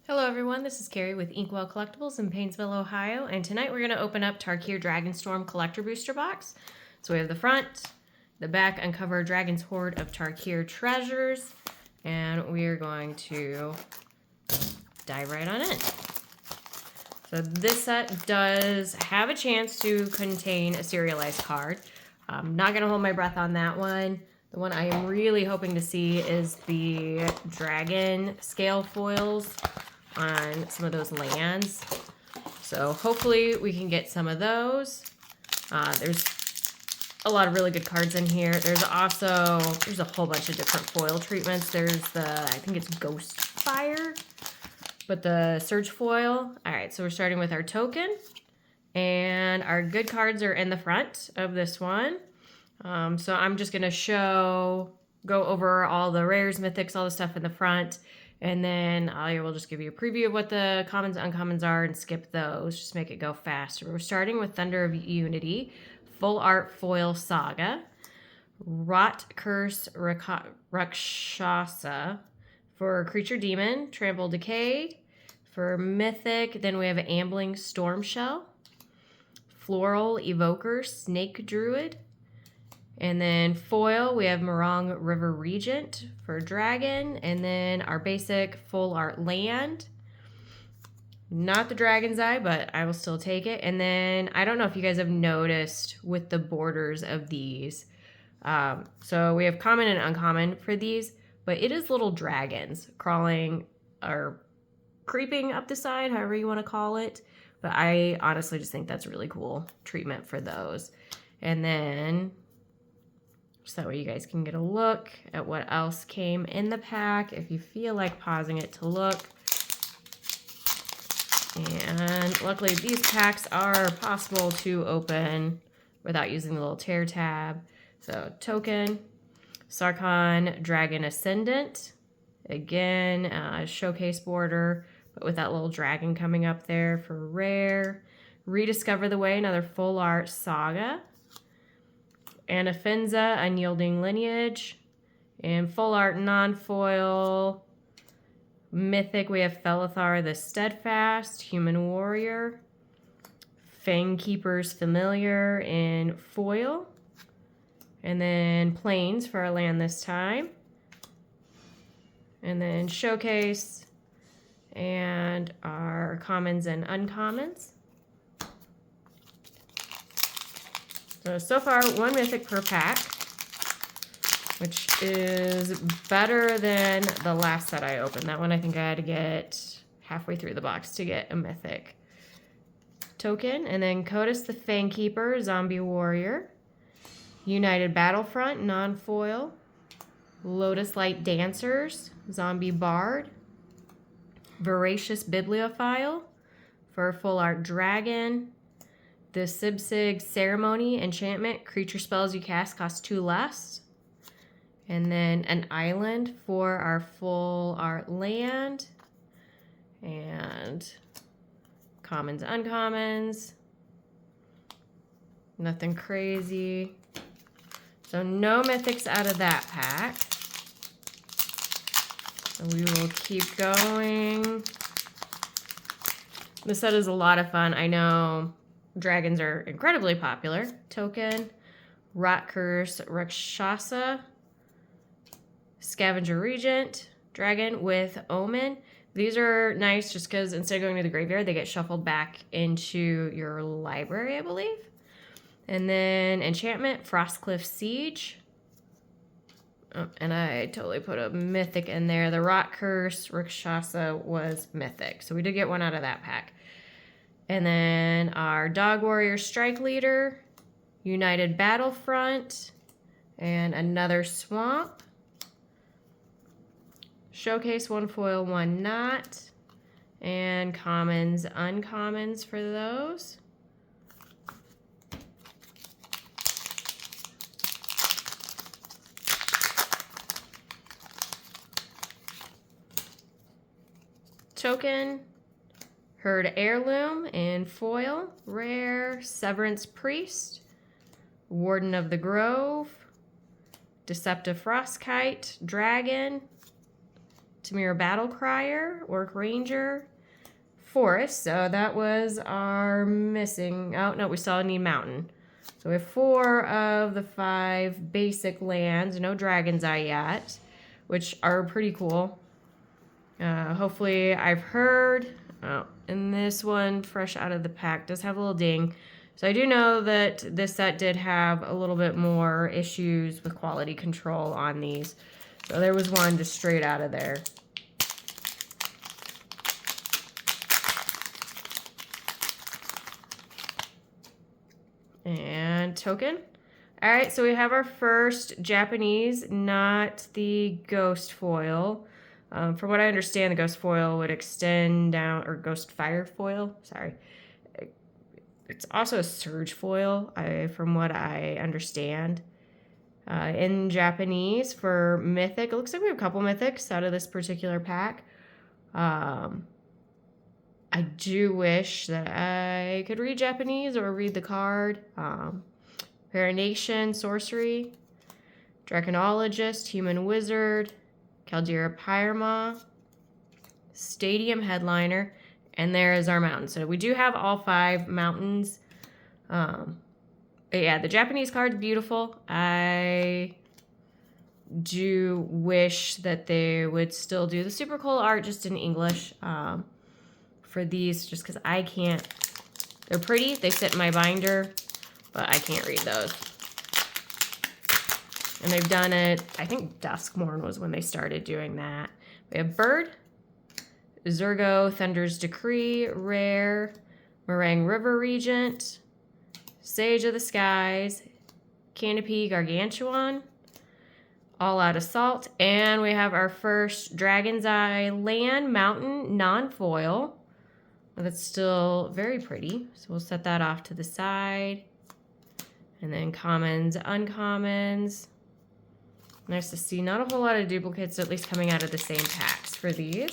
Hello everyone, this is Carrie with Inkwell Collectibles in Painesville, Ohio, and tonight we're going to open up Tarkir Dragonstorm Collector Booster Box. So we have the front, the back, uncover Dragon's Hoard of Tarkir Treasures, and we are going to dive right on in. So this set does have a chance to contain a serialized card. I'm not going to hold my breath on that one. The one I am really hoping to see is the dragon scale foils on some of those lands. So hopefully we can get some of those. There's a lot of really good cards in here. There's a whole bunch of different foil treatments. There's I think it's Ghost Fire, but the Surge foil. All right, so we're starting with our token, and our good cards are in the front of this one. So I'm just gonna go over all the rares, mythics, all the stuff in the front, and then I will just give you a preview of what the commons and uncommons are and skip those, just make it go faster. We're starting with Thunder of Unity, Full Art Foil Saga, Rot Curse Rakshasa for Creature Demon, Trample Decay. For Mythic, then we have Ambling Storm Shell, Floral Evoker, Snake Druid. And then foil, we have Morong River Regent for Dragon. And then our basic full art land. Not the Dragon's Eye, but I will still take it. And then I don't know if you guys have noticed with the borders of these. So we have common and uncommon for these, but it is little dragons crawling or creeping up the side, however you want to call it. But I honestly just think that's really cool treatment for those. And then so that way you guys can get a look at what else came in the pack if you feel like pausing it to look. And luckily these packs are possible to open without using the little tear tab. So token, Sarkhan Dragon Ascendant. Again, showcase border, but with that little dragon coming up there for rare. Rediscover the Way, another full art saga. Anafenza, Unyielding Lineage, and full art non-foil mythic, we have Felithar the Steadfast, Human Warrior, Fangkeeper's Familiar in foil, and then Plains for our land this time, and then showcase, and our commons and uncommons. So far, one mythic per pack, which is better than the last set I opened. That one I think I had to get halfway through the box to get a mythic token. And then Kotis the Fangkeeper, Zombie Warrior, United Battlefront, non-foil, Lotus Light Dancers, Zombie Bard, Voracious Bibliophile for full art dragon, the Sibsig Ceremony enchantment, creature spells you cast cost 2 less. And then an island for our full art land. And commons, uncommons. Nothing crazy. So no mythics out of that pack. So we will keep going. This set is a lot of fun. I know dragons are incredibly popular. Token, Rot Curse Rakshasa, Scavenger Regent, Dragon with Omen. These are nice just because instead of going to the graveyard, they get shuffled back into your library, I believe. And then Enchantment, Frostcliff Siege. Oh, and I totally put a mythic in there. The Rot Curse Rakshasa was mythic. So we did get one out of that pack. And then our Dog Warrior Strike Leader, United Battlefront, and another Swamp. Showcase, one foil, one not. And commons, uncommons for those. Token, Herd Heirloom in foil, rare, Severance Priest, Warden of the Grove, Deceptive Frostkite, Dragon, Tamira Battle Crier, Orc Ranger, Forest. So that was our missing. Oh, no, we still need Mountain. So we have 4 of the 5 basic lands. No Dragon's Eye yet, which are pretty cool. Hopefully, I've heard. Oh, and this one, fresh out of the pack, does have a little ding. So I do know that this set did have a little bit more issues with quality control on these. So there was one just straight out of there. And token. All right, so we have our first Japanese, not the ghost foil. From what I understand, the ghost foil would extend down, or ghost fire foil, sorry. It's also a surge foil, from what I understand. In Japanese for Mythic, it looks like we have a couple Mythics out of this particular pack. I do wish that I could read Japanese or read the card. Paranation, Sorcery, Draconologist, Human Wizard, Caldera Pyrma, Stadium Headliner, and there is our mountain. So we do have all 5 mountains. But yeah, the Japanese card's beautiful. I do wish that they would still do the super cool art just in English for these, just because I can't. They're pretty. They sit in my binder, but I can't read those. And they've done it, I think Duskmorn was when they started doing that. We have Bird, Zurgo, Thunder's Decree, Rare, Meringue River Regent, Sage of the Skies, Canopy Gargantuan, All Out Assault, and we have our first Dragon's Eye Land Mountain non-foil. That's still very pretty, so we'll set that off to the side. And then commons, uncommons. Nice to see not a whole lot of duplicates, at least coming out of the same packs for these.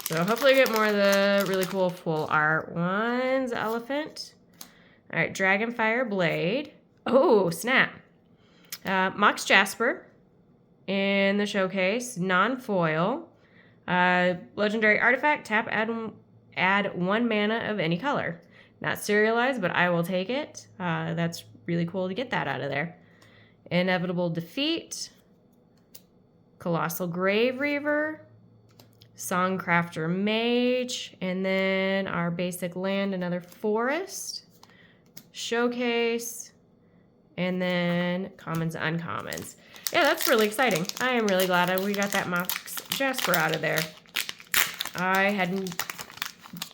So hopefully get more of the really cool full art ones. Elephant. All right, Dragonfire Blade. Oh, snap. Mox Jasper in the showcase. Non-foil. Legendary artifact. Tap, add 1 mana of any color. Not serialized, but I will take it. That's really cool to get that out of there. Inevitable Defeat. Colossal Grave Reaver. Songcrafter Mage. And then our basic land, another Forest. Showcase. And then commons, uncommons. Yeah, that's really exciting. I am really glad we got that Mox Jasper out of there. I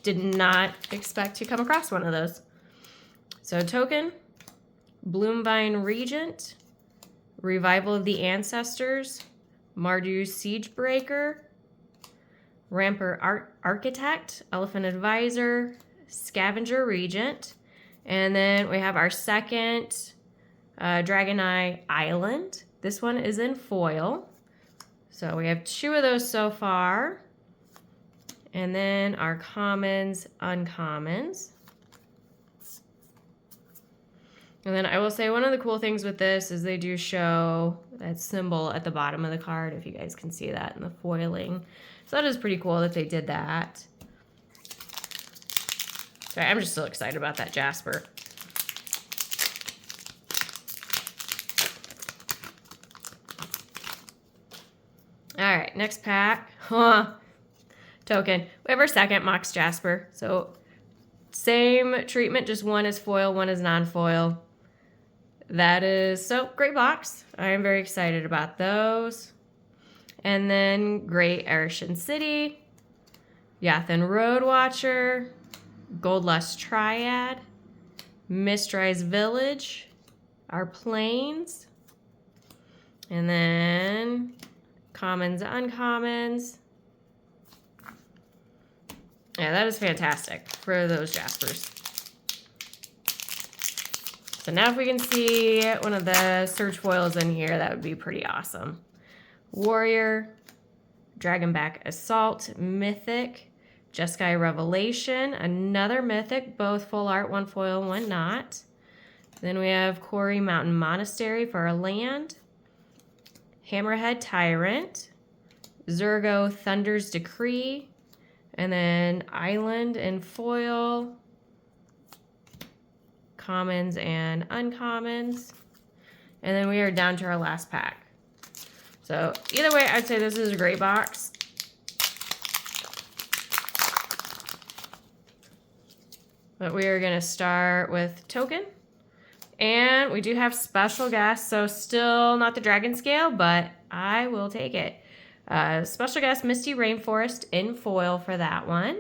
did not expect to come across one of those. So token, Bloomvine Regent, Revival of the Ancestors, Marduk's Siegebreaker, Rampart Architect, Elephant Advisor, Scavenger Regent, and then we have our second Dragon Eye Island. This one is in foil. So we have 2 of those so far. And then our commons, uncommons. And then I will say one of the cool things with this is they do show that symbol at the bottom of the card, if you guys can see that in the foiling. So that is pretty cool that they did that. So I'm just so excited about that Jasper. All right, next pack. Token. We have our second Mox Jasper. So same treatment, just one is foil, one is non-foil. That is, so great box. I am very excited about those. And then Great Arishan City, Yathan Road Watcher, Goldlust Triad, Mistrise Village, our Plains, and then commons, uncommons. Yeah, that is fantastic for those Jaspers. So now if we can see one of the surge foils in here, that would be pretty awesome. Warrior, Dragonback Assault, Mythic, Jeskai Revelation, another Mythic, both full art, one foil, one not. Then we have Quarry Mountain Monastery for our land. Hammerhead Tyrant, Zurgo Thunder's Decree, and then Island and foil, commons and uncommons. And then we are down to our last pack. So either way, I'd say this is a great box. But we are going to start with token. And we do have special guest, so still not the dragon scale, but I will take it. Special guest Misty Rainforest in foil for that one.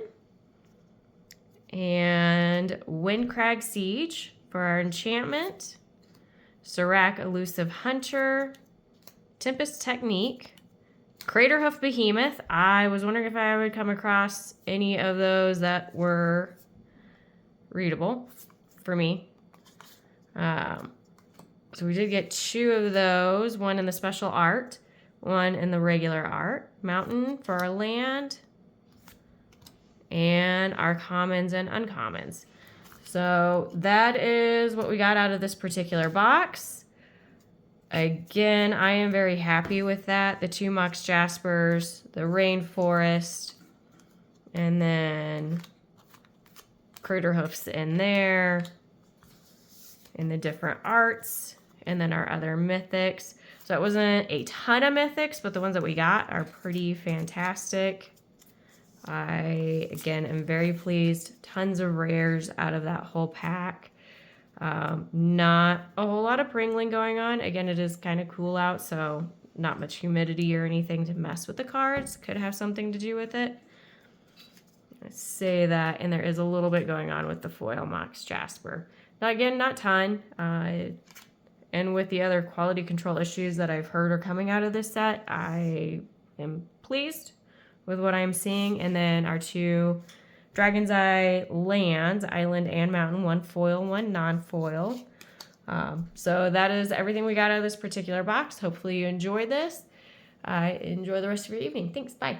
And Windcrag Siege for our enchantment. Serac Elusive Hunter. Tempest Technique. Craterhoof Behemoth. I was wondering if I would come across any of those that were readable for me. So we did get 2 of those, one in the special art, one in the regular art. Mountain for our land, and our commons and uncommons. So that is what we got out of this particular box. Again, I am very happy with that. The 2 Mox Jaspers, the Rainforest, and then Craterhoofs in there, in the different arts, and then our other mythics. So it wasn't a ton of mythics, but the ones that we got are pretty fantastic. I, again, am very pleased. Tons of rares out of that whole pack. Not a whole lot of pringling going on. Again, it is kind of cool out, so not much humidity or anything to mess with the cards. Could have something to do with it. I say that, and there is a little bit going on with the foil Mox Jasper. Now, again, not ton. And with the other quality control issues that I've heard are coming out of this set, I am pleased with what I'm seeing. And then our 2 Dragon's Eye lands, Island and Mountain, 1 foil, 1 non-foil. So that is everything we got out of this particular box. Hopefully you enjoyed this. Enjoy the rest of your evening. Thanks. Bye.